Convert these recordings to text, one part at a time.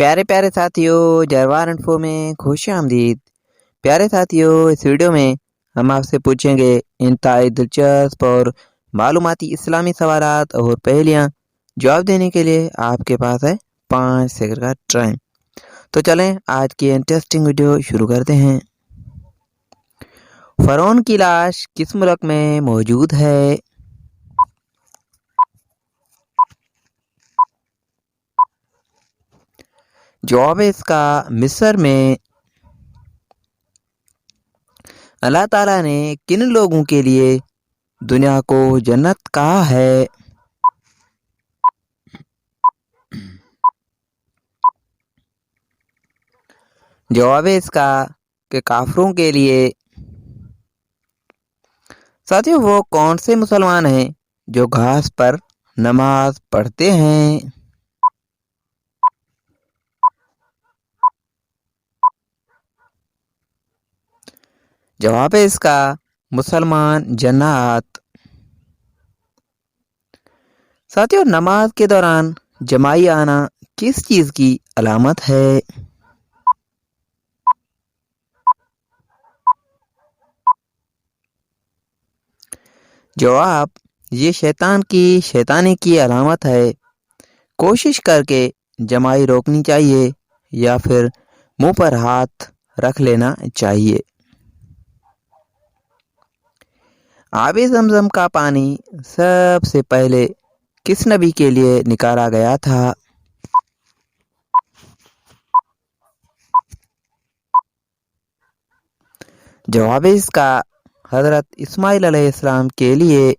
प्यारे प्यारे साथियों, जरवार इन्फो में खुश आमदीद। प्यारे साथियों, इस वीडियो में हम आपसे पूछेंगे इंतहाई दिलचस्प और मालूमाती इस्लामी सवालात और पहेलियाँ। जवाब देने के लिए आपके पास है 5 सेकंड का टाइम। तो चलें आज की इंटरेस्टिंग वीडियो शुरू करते हैं। फ़रौन की लाश किस मुल्क में मौजूद है? जवाब है इसका मिस्र में। अल्लाह ताला ने किन लोगों के लिए दुनिया को जन्नत कहा है? जवाब है इसका कि काफिरों के लिए। साथियों, वो कौन से मुसलमान हैं जो घास पर नमाज पढ़ते हैं? जवाब है इसका मुसलमान जन्नत। साथियों, नमाज के दौरान जमाई आना किस चीज की अलामत है? जवाब, ये शैतान की शैतानी की अलामत है। कोशिश करके जमाई रोकनी चाहिए या फिर मुंह पर हाथ रख लेना चाहिए। आबे ज़मज़म का पानी सबसे पहले किस नबी के लिए निकाला गया था? जवाब है इसका हज़रत इस्माइल अलैहिस्सलाम के लिए।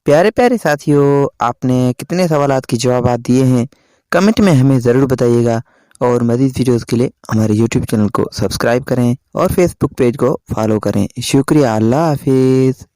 प्यारे प्यारे साथियों, आपने कितने सवालात के जवाब दिए हैं कमेंट में हमें ज़रूर बताइएगा और मज़ीद वीडियोज़ के लिए हमारे यूट्यूब चैनल को सब्सक्राइब करें और फेसबुक पेज को फॉलो करें। शुक्रिया। अल्लाह हाफिज़।